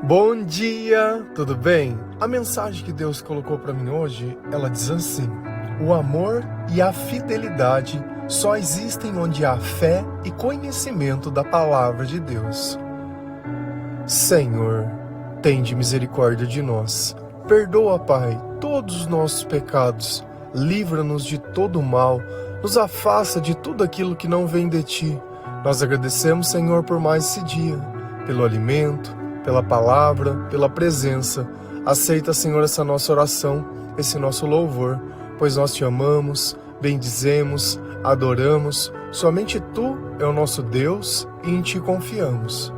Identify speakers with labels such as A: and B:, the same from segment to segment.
A: Bom dia, tudo bem? A mensagem que Deus colocou para mim hoje, ela diz assim: o amor e a fidelidade só existem onde há fé e conhecimento da palavra de Deus. Senhor, tende misericórdia de nós. Perdoa, Pai, todos os nossos pecados. Livra-nos de todo o mal. Nos afasta de tudo aquilo que não vem de Ti. Nós agradecemos, Senhor, por mais esse dia, pelo alimento, pela palavra, pela presença. Aceita, Senhor, essa nossa oração, esse nosso louvor, pois nós Te amamos, bendizemos, adoramos. Somente Tu é o nosso Deus e em Ti confiamos.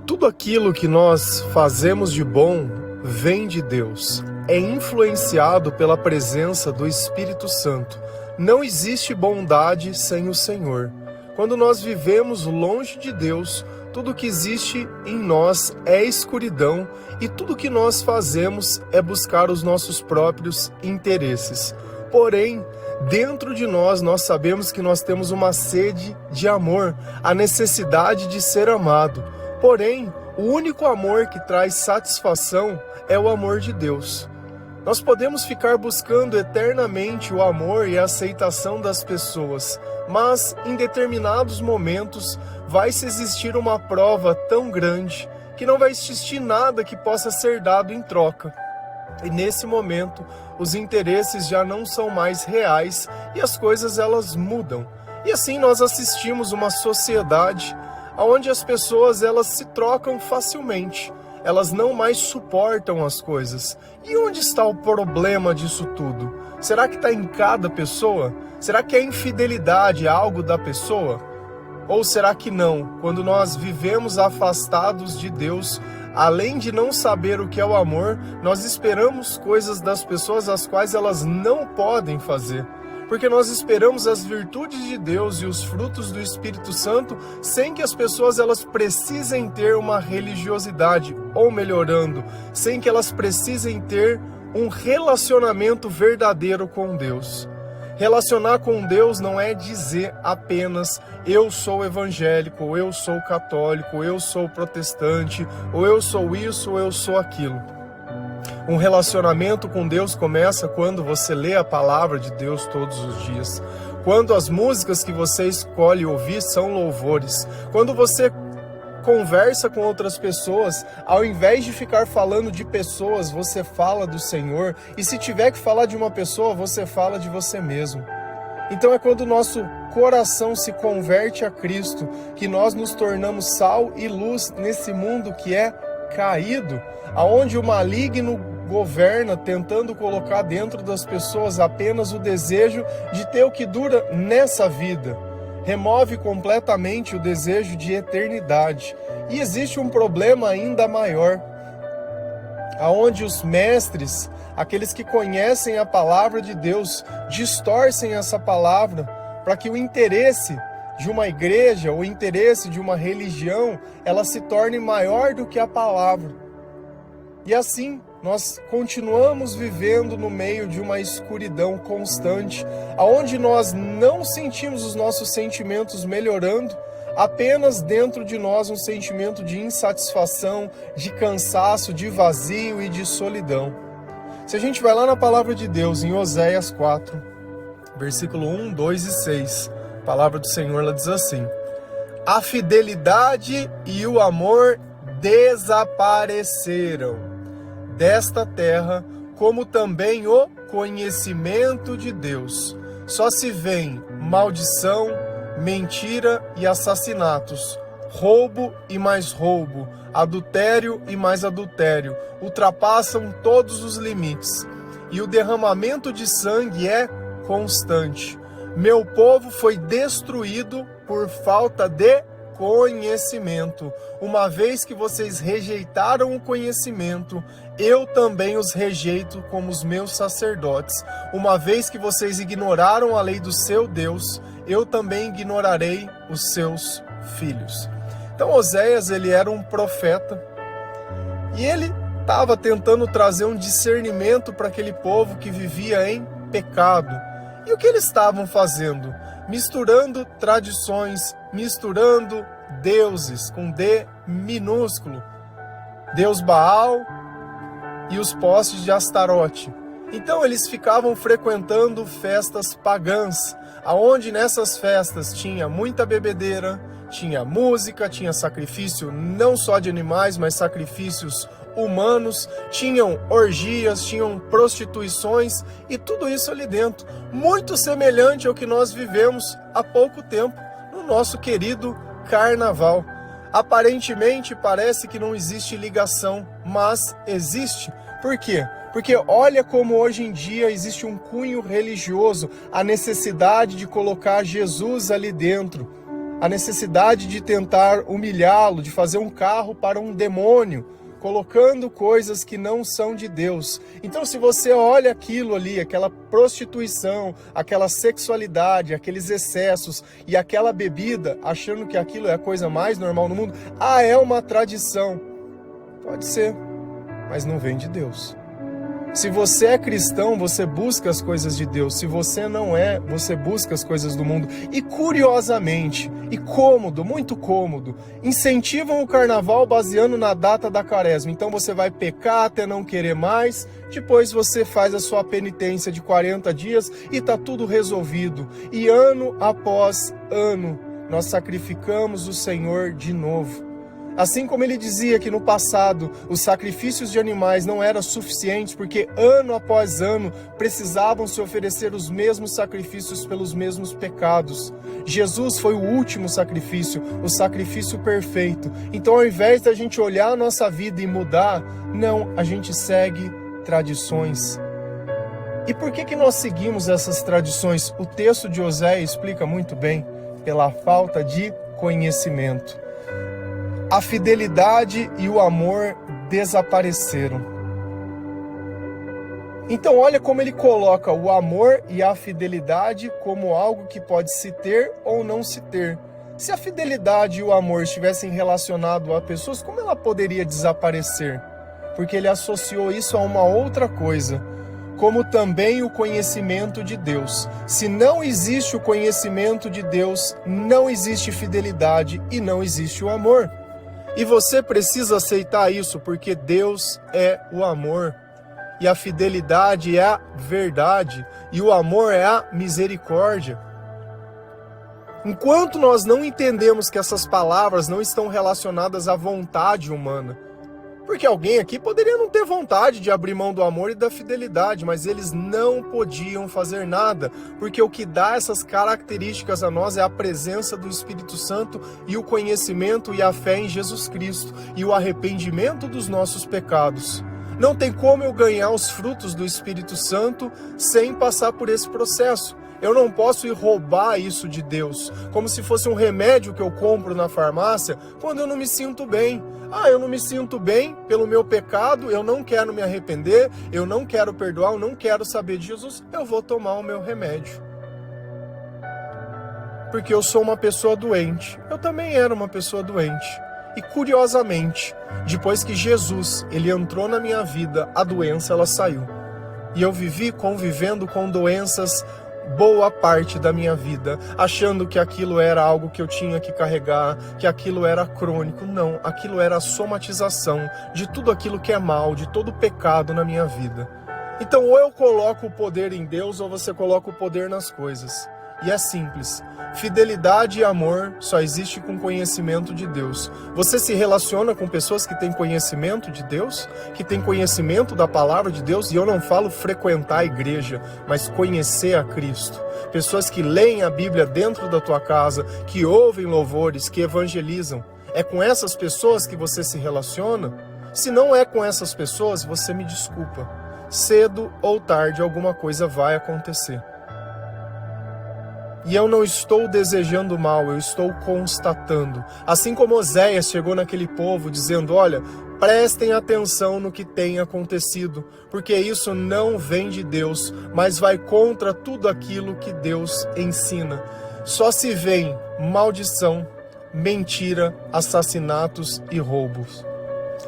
A: Tudo aquilo que nós fazemos de bom vem de Deus, é influenciado pela presença do Espírito Santo. Não existe bondade sem o Senhor. Quando nós vivemos longe de Deus, tudo que existe em nós é escuridão e tudo que nós fazemos é buscar os nossos próprios interesses. Porém, dentro de nós sabemos que nós temos uma sede de amor, a necessidade de ser amado. Porém, o único amor que traz satisfação é o amor de Deus. Nós podemos ficar buscando eternamente o amor e a aceitação das pessoas, mas em determinados momentos vai-se existir uma prova tão grande que não vai existir nada que possa ser dado em troca. E nesse momento, os interesses já não são mais reais e as coisas elas mudam. E assim nós assistimos uma sociedade onde as pessoas elas se trocam facilmente. Elas não mais suportam as coisas. E onde está o problema disso tudo? Será que está em cada pessoa? Será que a infidelidade é algo da pessoa? Ou será que não? Quando nós vivemos afastados de Deus, além de não saber o que é o amor, nós esperamos coisas das pessoas as quais elas não podem fazer. Porque nós esperamos as virtudes de Deus e os frutos do Espírito Santo sem que as pessoas elas precisem ter uma religiosidade, ou melhorando, sem que elas precisem ter um relacionamento verdadeiro com Deus. Relacionar com Deus não é dizer apenas eu sou evangélico, ou eu sou católico, ou eu sou protestante, ou eu sou isso, ou eu sou aquilo. Um relacionamento com Deus começa quando você lê a palavra de Deus todos os dias. Quando as músicas que você escolhe ouvir são louvores. Quando você conversa com outras pessoas, ao invés de ficar falando de pessoas, você fala do Senhor. E se tiver que falar de uma pessoa, você fala de você mesmo. Então é quando o nosso coração se converte a Cristo, que nós nos tornamos sal e luz nesse mundo que é caído, aonde o maligno governa tentando colocar dentro das pessoas apenas o desejo de ter o que dura nessa vida. Remove completamente o desejo de eternidade. E existe um problema ainda maior, aonde os mestres, aqueles que conhecem a palavra de Deus, distorcem essa palavra para que o interesse de uma igreja, o interesse de uma religião, ela se torne maior do que a palavra. E assim, nós continuamos vivendo no meio de uma escuridão constante, aonde nós não sentimos os nossos sentimentos melhorando, apenas dentro de nós um sentimento de insatisfação, de cansaço, de vazio e de solidão. Se a gente vai lá na palavra de Deus, em Oséias 4, versículo 1, 2 e 6, a palavra do Senhor ela diz assim: a fidelidade e o amor desapareceram desta terra, como também o conhecimento de Deus. Só se vêem maldição, mentira e assassinatos, roubo e mais roubo, adultério e mais adultério, ultrapassam todos os limites, e o derramamento de sangue é constante. Meu povo foi destruído por falta de conhecimento. Uma vez que vocês rejeitaram o conhecimento, eu também os rejeito como os meus sacerdotes. Uma vez que vocês ignoraram a lei do seu Deus, eu também ignorarei os seus filhos. Então Oséias, ele era um profeta e ele estava tentando trazer um discernimento para aquele povo que vivia em pecado. E o que eles estavam fazendo? misturando tradições, misturando deuses, com D minúsculo, Deus Baal e os postes de Astarote. Então eles ficavam frequentando festas pagãs, aonde nessas festas tinha muita bebedeira, tinha música, tinha sacrifício não só de animais, mas sacrifícios humanos, tinham orgias, tinham prostituições e tudo isso ali dentro, muito semelhante ao que nós vivemos há pouco tempo no nosso querido carnaval. Aparentemente parece que não existe ligação, mas existe. Por quê? Porque olha como hoje em dia existe um cunho religioso, a necessidade de colocar Jesus ali dentro, a necessidade de tentar humilhá-lo, de fazer um carro para um demônio, colocando coisas que não são de Deus. Então, se você olha aquilo ali, aquela prostituição, aquela sexualidade, aqueles excessos e aquela bebida, achando que aquilo é a coisa mais normal no mundo, é uma tradição. Pode ser, mas não vem de Deus. Se você é cristão, você busca as coisas de Deus. Se você não é, você busca as coisas do mundo. E curiosamente, e cômodo, muito cômodo, incentivam o carnaval baseando na data da quaresma. Então você vai pecar até não querer mais, depois você faz a sua penitência de 40 dias e está tudo resolvido. E ano após ano, nós sacrificamos o Senhor de novo. Assim como ele dizia que no passado os sacrifícios de animais não eram suficientes porque ano após ano precisavam se oferecer os mesmos sacrifícios pelos mesmos pecados. Jesus foi o último sacrifício, o sacrifício perfeito. Então, ao invés da gente olhar a nossa vida e mudar, não, a gente segue tradições. E por que nós seguimos essas tradições? O texto de Oséias explica muito bem, pela falta de conhecimento. A fidelidade e o amor desapareceram. Então olha como ele coloca o amor e a fidelidade como algo que pode se ter ou não se ter. Se a fidelidade e o amor estivessem relacionados a pessoas, como ela poderia desaparecer? Porque ele associou isso a uma outra coisa, como também o conhecimento de Deus. Se não existe o conhecimento de Deus, não existe fidelidade e não existe o amor. E você precisa aceitar isso, porque Deus é o amor, e a fidelidade é a verdade, e o amor é a misericórdia. Enquanto nós não entendemos que essas palavras não estão relacionadas à vontade humana, porque alguém aqui poderia não ter vontade de abrir mão do amor e da fidelidade, mas eles não podiam fazer nada, porque o que dá essas características a nós é a presença do Espírito Santo e o conhecimento e a fé em Jesus Cristo e o arrependimento dos nossos pecados. Não tem como eu ganhar os frutos do Espírito Santo sem passar por esse processo. Eu não posso ir roubar isso de Deus, como se fosse um remédio que eu compro na farmácia quando eu não me sinto bem. Eu não me sinto bem pelo meu pecado, eu não quero me arrepender, eu não quero perdoar, eu não quero saber de Jesus, eu vou tomar o meu remédio. Porque eu sou uma pessoa doente. Eu também era uma pessoa doente. E curiosamente, depois que Jesus ele entrou na minha vida, a doença ela saiu. E eu vivi convivendo com doenças boa parte da minha vida, achando que aquilo era algo que eu tinha que carregar, que aquilo era crônico. Não, aquilo era a somatização de tudo aquilo que é mal, de todo o pecado na minha vida. Então, ou eu coloco o poder em Deus, ou você coloca o poder nas coisas. E é simples. Fidelidade e amor só existe com conhecimento de Deus. Você se relaciona com pessoas que têm conhecimento de Deus, que têm conhecimento da palavra de Deus, e eu não falo frequentar a igreja, mas conhecer a Cristo. Pessoas que leem a Bíblia dentro da tua casa, que ouvem louvores, que evangelizam. É com essas pessoas que você se relaciona? Se não é com essas pessoas, você me desculpa. Cedo ou tarde alguma coisa vai acontecer. E eu não estou desejando mal, eu estou constatando. Assim como Oséias chegou naquele povo dizendo, olha, prestem atenção no que tem acontecido, porque isso não vem de Deus, mas vai contra tudo aquilo que Deus ensina. Só se vem maldição, mentira, assassinatos e roubos.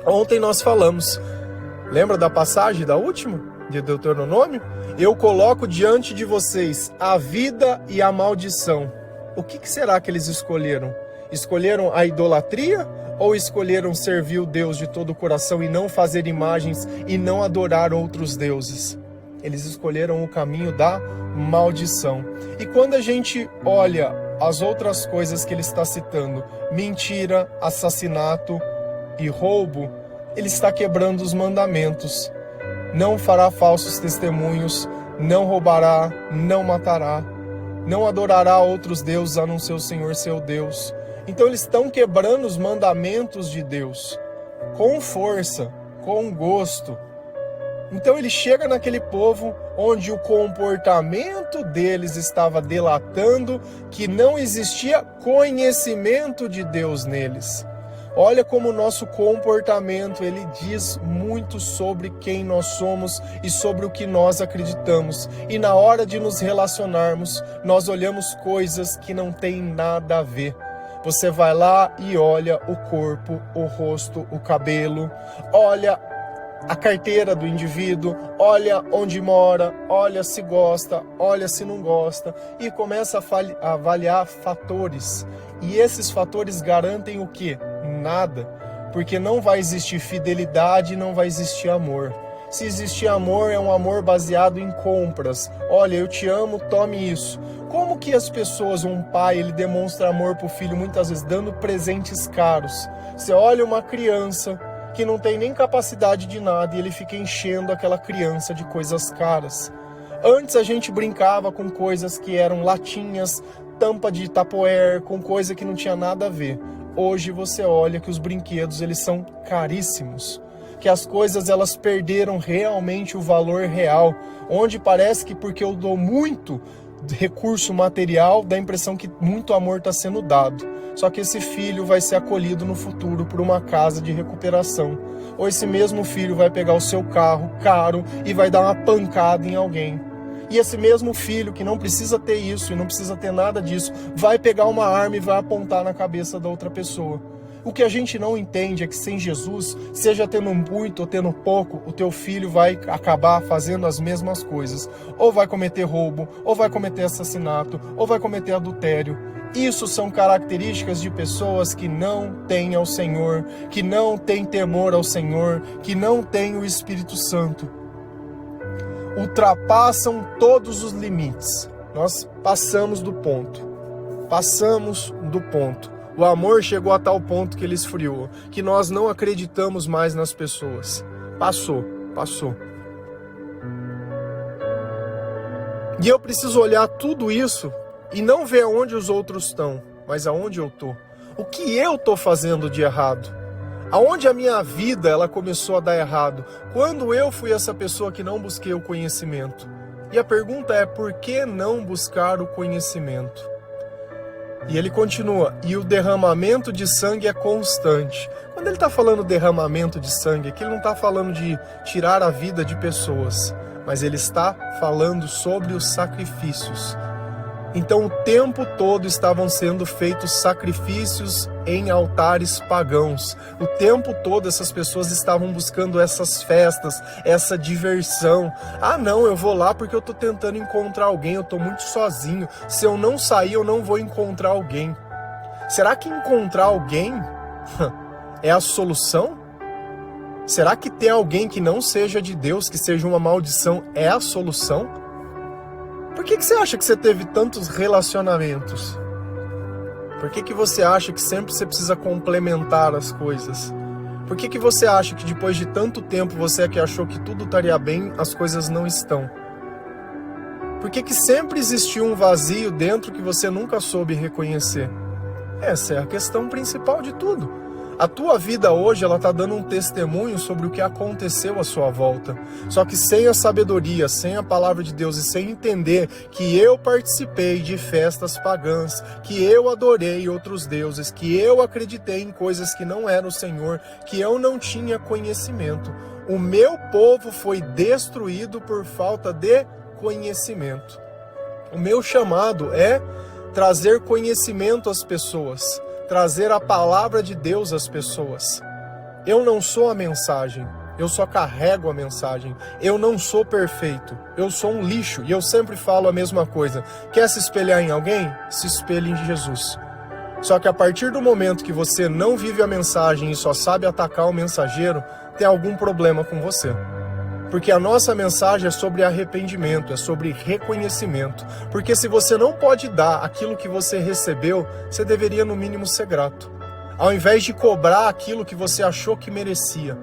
A: Ontem nós falamos, lembra da passagem da última, de Deuteronômio? Eu coloco diante de vocês a vida e a maldição. O que será que eles escolheram? Escolheram a idolatria ou escolheram servir o Deus de todo o coração e não fazer imagens e não adorar outros deuses? Eles escolheram o caminho da maldição. E quando a gente olha as outras coisas que ele está citando, mentira, assassinato e roubo, ele está quebrando os mandamentos. Não fará falsos testemunhos, não roubará, não matará, não adorará outros deuses a não ser o Senhor seu Deus. Então eles estão quebrando os mandamentos de Deus, com força, com gosto. Então ele chega naquele povo onde o comportamento deles estava delatando que não existia conhecimento de Deus neles. Olha como o nosso comportamento, ele diz muito sobre quem nós somos e sobre o que nós acreditamos. E na hora de nos relacionarmos, nós olhamos coisas que não têm nada a ver. Você vai lá e olha o corpo, o rosto, o cabelo, olha a carteira do indivíduo, olha onde mora, olha se gosta, olha se não gosta e começa a avaliar fatores. E esses fatores garantem o quê? Nada, porque não vai existir fidelidade, não vai existir amor. Se existir amor, é um amor baseado em compras. Olha, eu te amo, tome isso. Como que as pessoas, um pai, ele demonstra amor para o filho muitas vezes dando presentes caros? Você olha uma criança que não tem nem capacidade de nada e ele fica enchendo aquela criança de coisas caras. Antes a gente brincava com coisas que eram latinhas, tampa de Tupperware, com coisa que não tinha nada a ver. Hoje você olha que os brinquedos eles são caríssimos, que as coisas elas perderam realmente o valor real, onde parece que porque eu dou muito recurso material, dá a impressão que muito amor está sendo dado. Só que esse filho vai ser acolhido no futuro por uma casa de recuperação. Ou esse mesmo filho vai pegar o seu carro caro e vai dar uma pancada em alguém. E esse mesmo filho, que não precisa ter isso e não precisa ter nada disso, vai pegar uma arma e vai apontar na cabeça da outra pessoa. O que a gente não entende é que sem Jesus, seja tendo muito ou tendo pouco, o teu filho vai acabar fazendo as mesmas coisas. Ou vai cometer roubo, ou vai cometer assassinato, ou vai cometer adultério. Isso são características de pessoas que não têm ao Senhor, que não têm temor ao Senhor, que não têm o Espírito Santo. Ultrapassam todos os limites. Nós passamos do ponto. Passamos do ponto. O amor chegou a tal ponto que ele esfriou, que nós não acreditamos mais nas pessoas. Passou. E eu preciso olhar tudo isso e não ver aonde os outros estão, mas aonde eu tô. O que eu tô fazendo de errado? Aonde a minha vida ela começou a dar errado? Quando eu fui essa pessoa que não busquei o conhecimento? E a pergunta é, por que não buscar o conhecimento? E ele continua, e o derramamento de sangue é constante. Quando ele está falando derramamento de sangue, aqui ele não está falando de tirar a vida de pessoas, mas ele está falando sobre os sacrifícios. Então o tempo todo estavam sendo feitos sacrifícios em altares pagãos. O tempo todo essas pessoas estavam buscando essas festas, essa diversão. Ah não, eu vou lá porque eu estou tentando encontrar alguém, eu estou muito sozinho. Se eu não sair, eu não vou encontrar alguém. Será que encontrar alguém é a solução? Será que ter alguém que não seja de Deus, que seja uma maldição, é a solução? Por que você acha que você teve tantos relacionamentos? Por que você acha que sempre você precisa complementar as coisas? Por que você acha que depois de tanto tempo você que achou que tudo estaria bem, as coisas não estão? Por que sempre existiu um vazio dentro que você nunca soube reconhecer? Essa é a questão principal de tudo. A tua vida hoje, ela está dando um testemunho sobre o que aconteceu à sua volta. Só que sem a sabedoria, sem a palavra de Deus e sem entender que eu participei de festas pagãs, que eu adorei outros deuses, que eu acreditei em coisas que não eram o Senhor, que eu não tinha conhecimento. O meu povo foi destruído por falta de conhecimento. O meu chamado é trazer conhecimento às pessoas, trazer a palavra de Deus às pessoas. Eu não sou a mensagem, eu só carrego a mensagem. Eu não sou perfeito, eu sou um lixo e eu sempre falo a mesma coisa. Quer se espelhar em alguém? Se espelhe em Jesus. Só que a partir do momento que você não vive a mensagem e só sabe atacar o mensageiro, tem algum problema com você. Porque a nossa mensagem é sobre arrependimento, é sobre reconhecimento. Porque se você não pode dar aquilo que você recebeu, você deveria no mínimo ser grato. Ao invés de cobrar aquilo que você achou que merecia.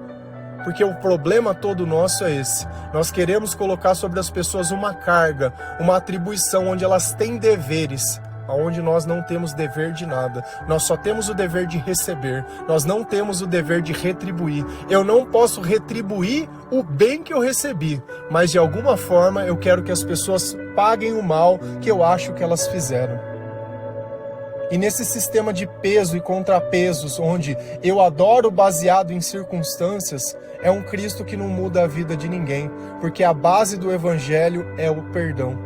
A: Porque o problema todo nosso é esse. Nós queremos colocar sobre as pessoas uma carga, uma atribuição onde elas têm deveres, onde nós não temos dever de nada. Nós só temos o dever de receber. Nós não temos o dever de retribuir. Eu não posso retribuir o bem que eu recebi, mas de alguma forma eu quero que as pessoas paguem o mal que eu acho que elas fizeram. E nesse sistema de peso e contrapesos, onde eu adoro baseado em circunstâncias, é um Cristo que não muda a vida de ninguém, porque a base do Evangelho é o perdão.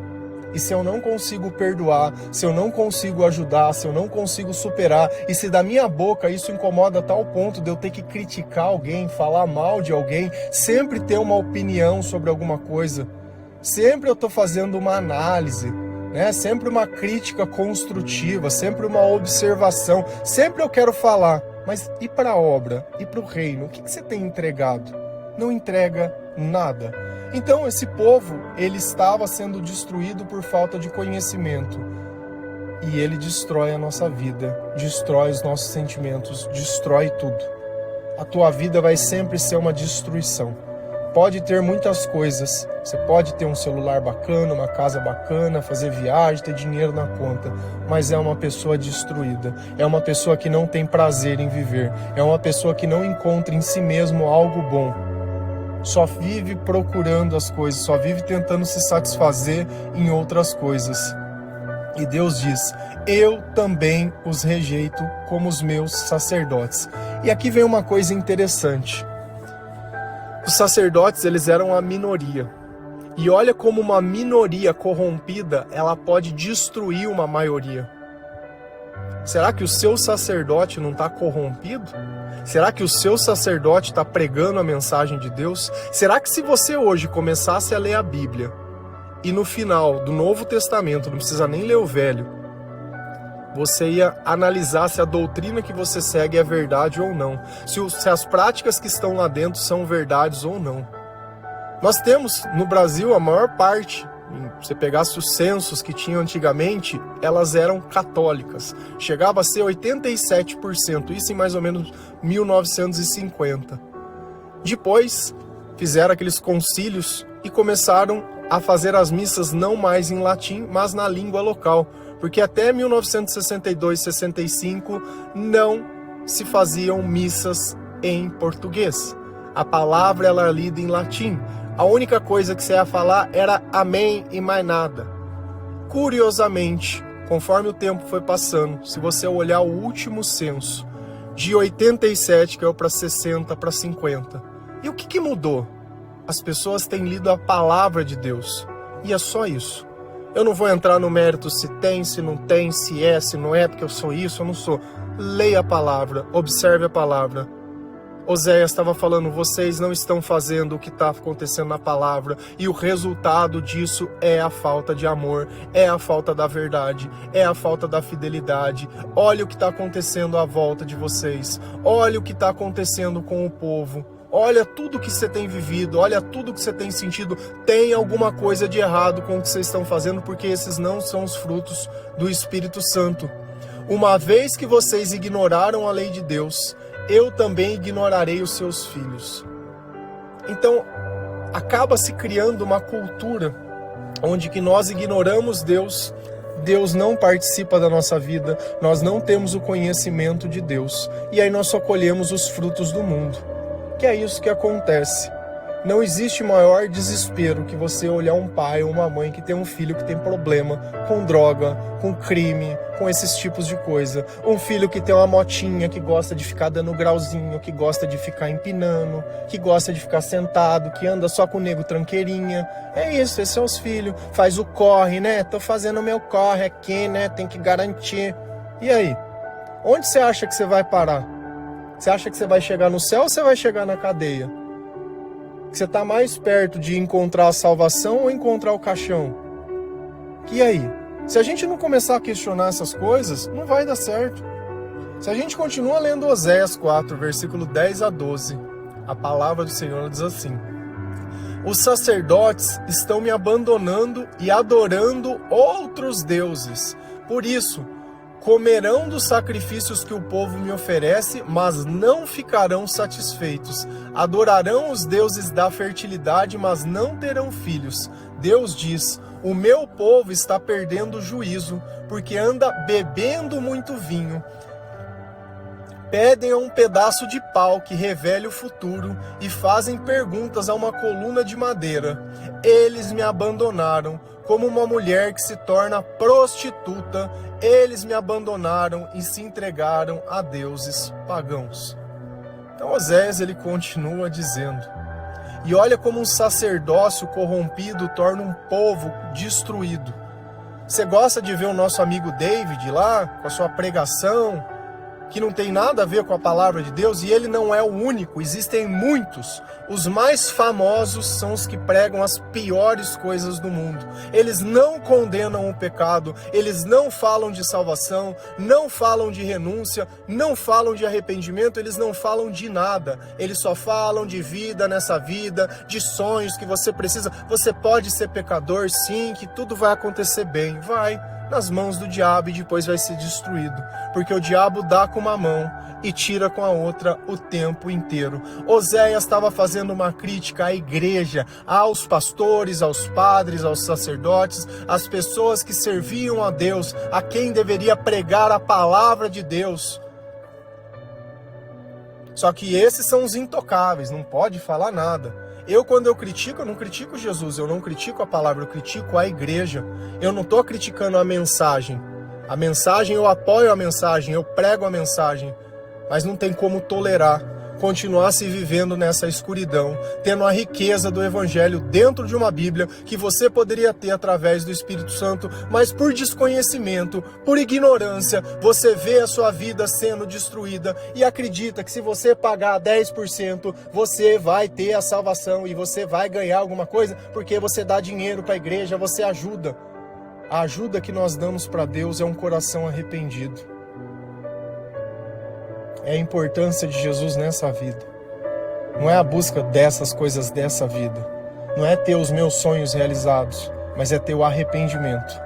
A: E se eu não consigo perdoar, se eu não consigo ajudar, se eu não consigo superar, e se da minha boca isso incomoda a tal ponto de eu ter que criticar alguém, falar mal de alguém, sempre ter uma opinião sobre alguma coisa, sempre eu estou fazendo uma análise, sempre uma crítica construtiva, sempre uma observação, sempre eu quero falar, mas e para a obra, e para o reino, o que você tem entregado? Não entrega nada. Então esse povo, ele estava sendo destruído por falta de conhecimento, e ele destrói a nossa vida, destrói os nossos sentimentos, destrói tudo. A tua vida vai sempre ser uma destruição. Pode ter muitas coisas, você pode ter um celular bacana, uma casa bacana, fazer viagem, ter dinheiro na conta, mas é uma pessoa destruída, é uma pessoa que não tem prazer em viver, é uma pessoa que não encontra em si mesmo algo bom, só vive procurando as coisas, só vive tentando se satisfazer em outras coisas. E Deus diz, eu também os rejeito como os meus sacerdotes. E aqui vem uma coisa interessante. Os sacerdotes, eles eram a minoria. E olha como uma minoria corrompida, ela pode destruir uma maioria. Será que o seu sacerdote não está corrompido? Será que o seu sacerdote está pregando a mensagem de Deus? Será que se você hoje começasse a ler a Bíblia, e no final do Novo Testamento, não precisa nem ler o Velho, você ia analisar se a doutrina que você segue é verdade ou não, se as práticas que estão lá dentro são verdades ou não. Nós temos no Brasil a maior parte, se você pegasse os censos que tinham antigamente, elas eram católicas, chegava a ser 87%, isso em mais ou menos 1950. Depois fizeram aqueles concílios e começaram a fazer as missas não mais em latim, mas na língua local. Porque até 1962, 65, não se faziam missas em português. A palavra ela era lida em latim. A única coisa que você ia falar era amém e mais nada. Curiosamente, conforme o tempo foi passando, se você olhar o último censo, de 87 caiu para 60, para 50. E o que mudou? As pessoas têm lido a palavra de Deus. E é só isso. Eu não vou entrar no mérito se tem, se não tem, se não é, porque eu sou isso, eu não sou. Leia a palavra, observe a palavra. Oséias estava falando, vocês não estão fazendo o que está acontecendo na palavra, e o resultado disso é a falta de amor, é a falta da verdade, é a falta da fidelidade. Olha o que está acontecendo à volta de vocês, olha o que está acontecendo com o povo. Olha tudo que você tem vivido, olha tudo que você tem sentido, tem alguma coisa de errado com o que vocês estão fazendo, porque esses não são os frutos do Espírito Santo. Uma vez que vocês ignoraram a lei de Deus, eu também ignorarei os seus filhos. Então, acaba se criando uma cultura onde que nós ignoramos Deus, Deus não participa da nossa vida, nós não temos o conhecimento de Deus, e aí nós só colhemos os frutos do mundo. Que é isso que acontece. Não existe maior desespero que você olhar um pai ou uma mãe que tem um filho que tem problema com droga, com crime, com esses tipos de coisa. Um filho que tem uma motinha, que gosta de ficar dando grauzinho, que gosta de ficar empinando, que gosta de ficar sentado, que anda só com o nego tranqueirinha. É isso, esses são os filhos. Faz o corre, né? Tô fazendo o meu corre aqui, né? Tem que garantir. E aí? Onde você acha que você vai parar? Você acha que você vai chegar no céu ou você vai chegar na cadeia? Que você está mais perto de encontrar a salvação ou encontrar o caixão? E aí? Se a gente não começar a questionar essas coisas, não vai dar certo. Se a gente continua lendo Oséias 4, versículo 10 a 12, a palavra do Senhor diz assim: os sacerdotes estão me abandonando e adorando outros deuses. Por isso, comerão dos sacrifícios que o povo me oferece, mas não ficarão satisfeitos. Adorarão os deuses da fertilidade, mas não terão filhos. Deus diz: o meu povo está perdendo o juízo, porque anda bebendo muito vinho. Pedem a um pedaço de pau que revele o futuro e fazem perguntas a uma coluna de madeira. Eles me abandonaram como uma mulher que se torna prostituta. Eles me abandonaram e se entregaram a deuses pagãos. Então Oséias ele continua dizendo: e olha como um sacerdócio corrompido torna um povo destruído. Você gosta de ver o nosso amigo David lá, com a sua pregação, que não tem nada a ver com a palavra de Deus, e ele não é o único, existem muitos. Os mais famosos são os que pregam as piores coisas do mundo. Eles não condenam o pecado, eles não falam de salvação, não falam de renúncia, não falam de arrependimento, eles não falam de nada. Eles só falam de vida nessa vida, de sonhos que você precisa. Você pode ser pecador, sim, que tudo vai acontecer bem. Vai nas mãos do diabo e depois vai ser destruído, porque o diabo dá com uma mão e tira com a outra o tempo inteiro. Oséias estava fazendo uma crítica à igreja, aos pastores, aos padres, aos sacerdotes, às pessoas que serviam a Deus, a quem deveria pregar a palavra de Deus. Só que esses são os intocáveis, não pode falar nada. Quando eu critico, eu não critico Jesus, eu não critico a palavra, eu critico a igreja. Eu não estou criticando a mensagem. A mensagem, eu apoio a mensagem, eu prego a mensagem. Mas não tem como tolerar, continuar se vivendo nessa escuridão, tendo a riqueza do evangelho dentro de uma Bíblia que você poderia ter através do Espírito Santo, mas por desconhecimento, por ignorância, você vê a sua vida sendo destruída e acredita que se você pagar 10%, você vai ter a salvação e você vai ganhar alguma coisa porque você dá dinheiro para a igreja, você ajuda. A ajuda que nós damos para Deus é um coração arrependido. É a importância de Jesus nessa vida. Não é a busca dessas coisas dessa vida. Não é ter os meus sonhos realizados, mas é ter o arrependimento.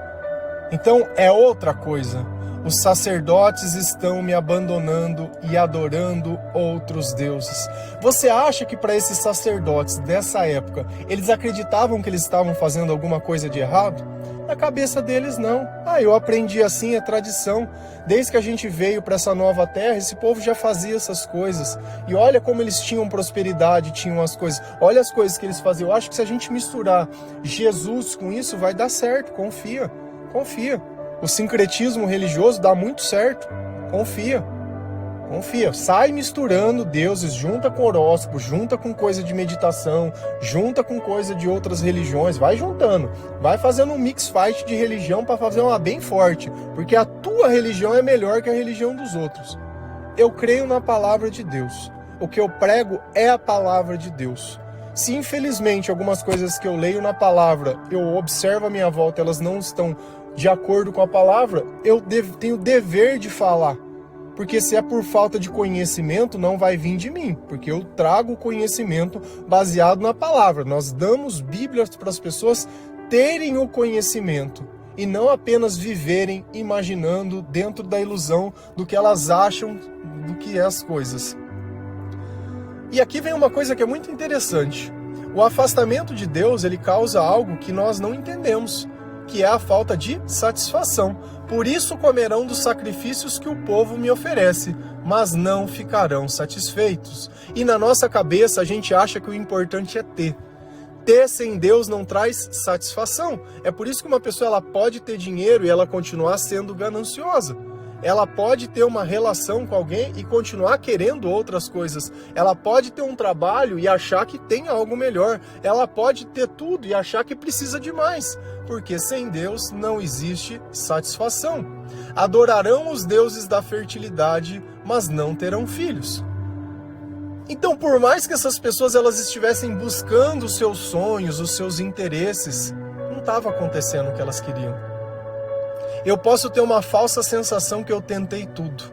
A: Então é outra coisa. Os sacerdotes estão me abandonando e adorando outros deuses. Você acha que para esses sacerdotes dessa época, eles acreditavam que eles estavam fazendo alguma coisa de errado? Na cabeça deles, não. Eu aprendi assim, é tradição. Desde que a gente veio para essa nova terra, esse povo já fazia essas coisas. E olha como eles tinham prosperidade, tinham as coisas. Olha as coisas que eles faziam. Eu acho que se a gente misturar Jesus com isso, vai dar certo. Confia, confia. O sincretismo religioso dá muito certo. Confia. Confia, sai misturando deuses, junta com horóscopo, junta com coisa de meditação, junta com coisa de outras religiões, vai juntando, vai fazendo um mix fight de religião para fazer uma bem forte, porque a tua religião é melhor que a religião dos outros. Eu creio na palavra de Deus, o que eu prego é a palavra de Deus. Se infelizmente algumas coisas que eu leio na palavra, eu observo à minha volta, elas não estão de acordo com a palavra, eu tenho o dever de falar. Porque se é por falta de conhecimento, não vai vir de mim, porque eu trago o conhecimento baseado na palavra. Nós damos Bíblias para as pessoas terem o conhecimento e não apenas viverem imaginando dentro da ilusão do que elas acham do que é as coisas. E aqui vem uma coisa que é muito interessante. O afastamento de Deus, ele causa algo que nós não entendemos, que é a falta de satisfação. Por isso comerão dos sacrifícios que o povo me oferece, mas não ficarão satisfeitos. E na nossa cabeça a gente acha que o importante é ter. Ter sem Deus não traz satisfação. É por isso que uma pessoa ela pode ter dinheiro e ela continuar sendo gananciosa. Ela pode ter uma relação com alguém e continuar querendo outras coisas. Ela pode ter um trabalho e achar que tem algo melhor. Ela pode ter tudo e achar que precisa de mais. Porque sem Deus não existe satisfação. Adorarão os deuses da fertilidade, mas não terão filhos. Então, por mais que essas pessoas elas estivessem buscando os seus sonhos, os seus interesses, não estava acontecendo o que elas queriam. Eu posso ter uma falsa sensação que eu tentei tudo,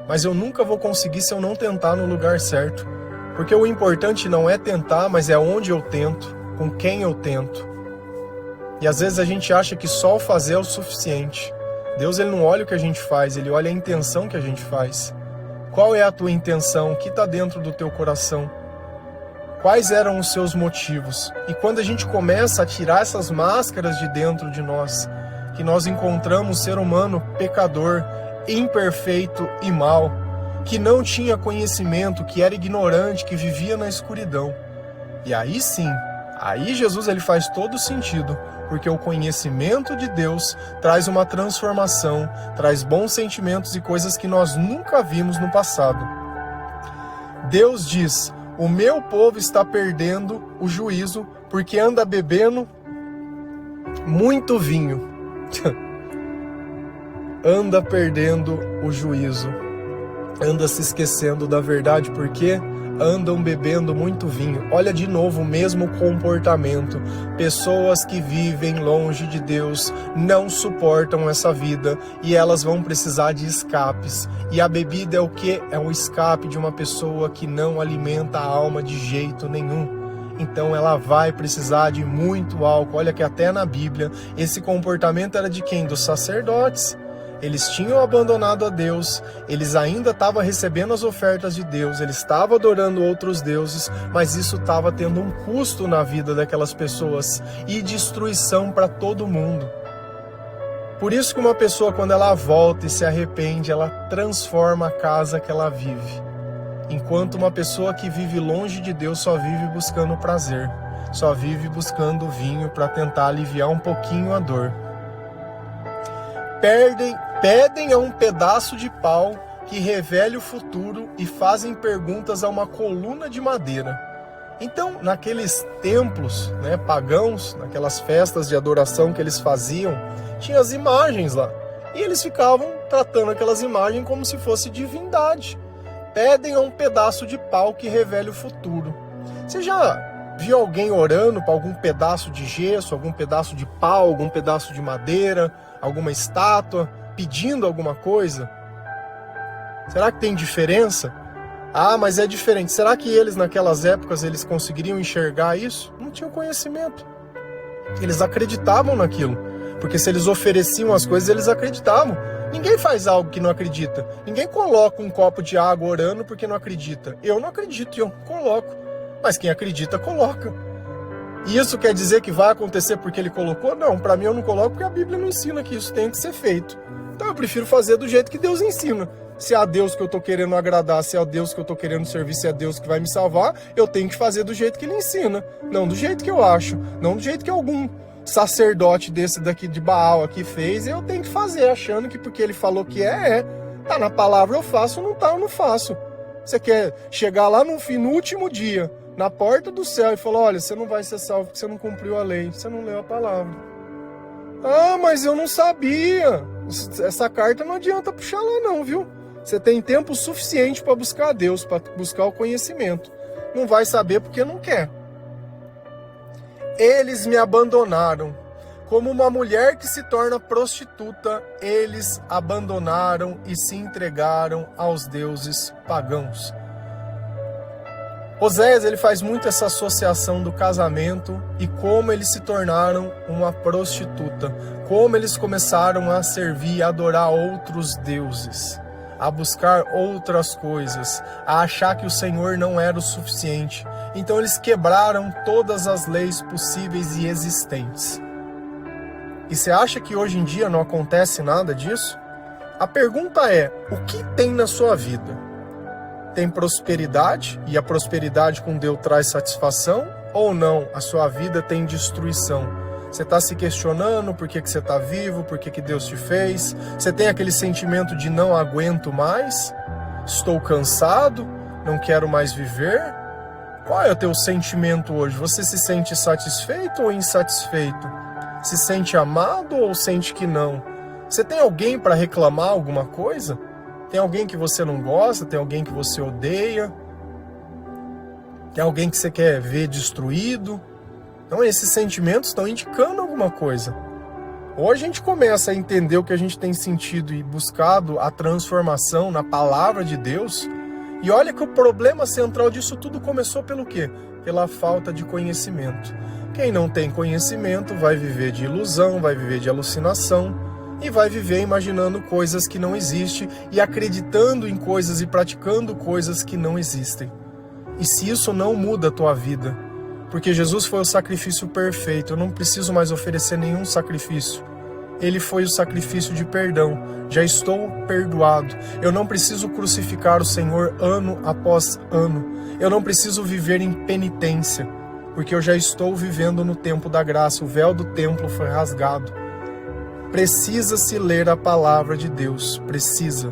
A: mas eu nunca vou conseguir se eu não tentar no lugar certo. Porque o importante não é tentar, mas é onde eu tento, com quem eu tento. E às vezes a gente acha que só o fazer é o suficiente. Deus ele não olha o que a gente faz, ele olha a intenção que a gente faz. Qual é a tua intenção? O que está dentro do teu coração? Quais eram os seus motivos? E quando a gente começa a tirar essas máscaras de dentro de nós, que nós encontramos ser humano pecador, imperfeito e mau, que não tinha conhecimento, que era ignorante, que vivia na escuridão. E aí sim, aí Jesus ele faz todo sentido, porque o conhecimento de Deus traz uma transformação, traz bons sentimentos e coisas que nós nunca vimos no passado. Deus diz: o meu povo está perdendo o juízo porque anda bebendo muito vinho. Anda perdendo o juízo. Anda se esquecendo da verdade porque andam bebendo muito vinho. Olha de novo o mesmo comportamento. Pessoas que vivem longe de Deus não suportam essa vida e elas vão precisar de escapes. E a bebida é o quê? É um escape de uma pessoa que não alimenta a alma de jeito nenhum. Então ela vai precisar de muito álcool. Olha que até na Bíblia esse comportamento era de quem? Dos sacerdotes. Eles tinham abandonado a Deus, eles ainda estavam recebendo as ofertas de Deus, eles estavam adorando outros deuses, mas isso estava tendo um custo na vida daquelas pessoas e destruição para todo mundo. Por isso que uma pessoa, quando ela volta e se arrepende, ela transforma a casa que ela vive. Enquanto uma pessoa que vive longe de Deus só vive buscando prazer, só vive buscando vinho para tentar aliviar um pouquinho a dor. Pedem a um pedaço de pau que revele o futuro e fazem perguntas a uma coluna de madeira. Então, naqueles templos, pagãos, naquelas festas de adoração que eles faziam, tinha as imagens lá. E eles ficavam tratando aquelas imagens como se fosse divindade. Pedem a um pedaço de pau que revele o futuro. Você já viu alguém orando para algum pedaço de gesso, algum pedaço de pau, algum pedaço de madeira, alguma estátua, pedindo alguma coisa? Será que tem diferença? Ah, mas é diferente. Será que eles naquelas épocas eles conseguiriam enxergar isso? Não tinham conhecimento. Eles acreditavam naquilo, porque se eles ofereciam as coisas, eles acreditavam. Ninguém faz algo que não acredita. Ninguém coloca um copo de água orando porque não acredita. Eu não acredito e eu coloco. Mas quem acredita, coloca. E isso quer dizer que vai acontecer porque ele colocou? Não, para mim eu não coloco porque a Bíblia não ensina que isso tem que ser feito. Então eu prefiro fazer do jeito que Deus ensina. Se é a Deus que eu estou querendo agradar, se é a Deus que eu estou querendo servir, se é Deus que vai me salvar, eu tenho que fazer do jeito que ele ensina. Não do jeito que eu acho, não do jeito que algum sacerdote desse daqui de Baal aqui fez, eu tenho que fazer, achando que porque ele falou que é. Tá na palavra eu faço, não tá, eu não faço. Você quer chegar lá no último dia, na porta do céu e falar: olha, você não vai ser salvo porque você não cumpriu a lei, você não leu a palavra. Ah, mas eu não sabia. Essa carta não adianta puxar lá não, viu? Você tem tempo suficiente para buscar a Deus, para buscar o conhecimento. Não vai saber porque não quer. Eles me abandonaram. Como uma mulher que se torna prostituta, eles abandonaram e se entregaram aos deuses pagãos. Oséias ele faz muito essa associação do casamento e como eles se tornaram uma prostituta, como eles começaram a servir e adorar outros deuses, a buscar outras coisas, a achar que o Senhor não era o suficiente. Então eles quebraram todas as leis possíveis e existentes. E você acha que hoje em dia não acontece nada disso? A pergunta é: o que tem na sua vida? Tem prosperidade, e a prosperidade com Deus traz satisfação, ou não? A sua vida tem destruição. Você está se questionando por que você está vivo, por que Deus te fez. Você tem aquele sentimento de não aguento mais, estou cansado, não quero mais viver. Qual é o teu sentimento hoje? Você se sente satisfeito ou insatisfeito? Se sente amado ou sente que não? Você tem alguém para reclamar alguma coisa? Tem alguém que você não gosta? Tem alguém que você odeia? Tem alguém que você quer ver destruído? Então esses sentimentos estão indicando alguma coisa. Ou a gente começa a entender o que a gente tem sentido e buscado a transformação na palavra de Deus. E olha que o problema central disso tudo começou pelo quê? Pela falta de conhecimento. Quem não tem conhecimento vai viver de ilusão, vai viver de alucinação e vai viver imaginando coisas que não existem e acreditando em coisas e praticando coisas que não existem. E se isso não muda a tua vida, porque Jesus foi o sacrifício perfeito, eu não preciso mais oferecer nenhum sacrifício. Ele foi o sacrifício de perdão, já estou perdoado. Eu não preciso crucificar o Senhor ano após ano. Eu não preciso viver em penitência, porque eu já estou vivendo no tempo da graça. O véu do templo foi rasgado. Precisa-se ler a palavra de Deus. Precisa,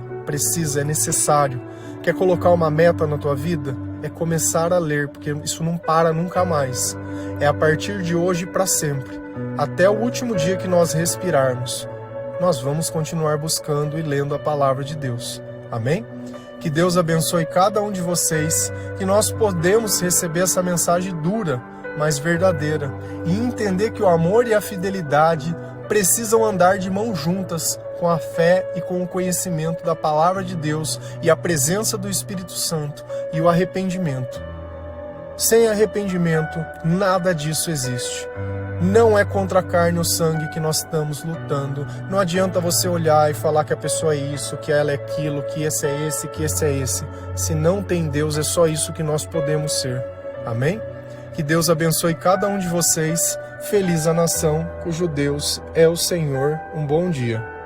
A: é necessário. Quer colocar uma meta na tua vida? É começar a ler, porque isso não para nunca mais. É a partir de hoje para sempre. Até o último dia que nós respirarmos, nós vamos continuar buscando e lendo a palavra de Deus. Amém? Que Deus abençoe cada um de vocês, que nós podemos receber essa mensagem dura, mas verdadeira, e entender que o amor e a fidelidade precisam andar de mãos juntas com a fé e com o conhecimento da palavra de Deus e a presença do Espírito Santo e o arrependimento. Sem arrependimento, nada disso existe. Não é contra a carne ou sangue que nós estamos lutando. Não adianta você olhar e falar que a pessoa é isso, que ela é aquilo, que esse é esse, que esse é esse. Se não tem Deus, é só isso que nós podemos ser. Amém? Que Deus abençoe cada um de vocês. Feliz a nação cujo Deus é o Senhor. Um bom dia.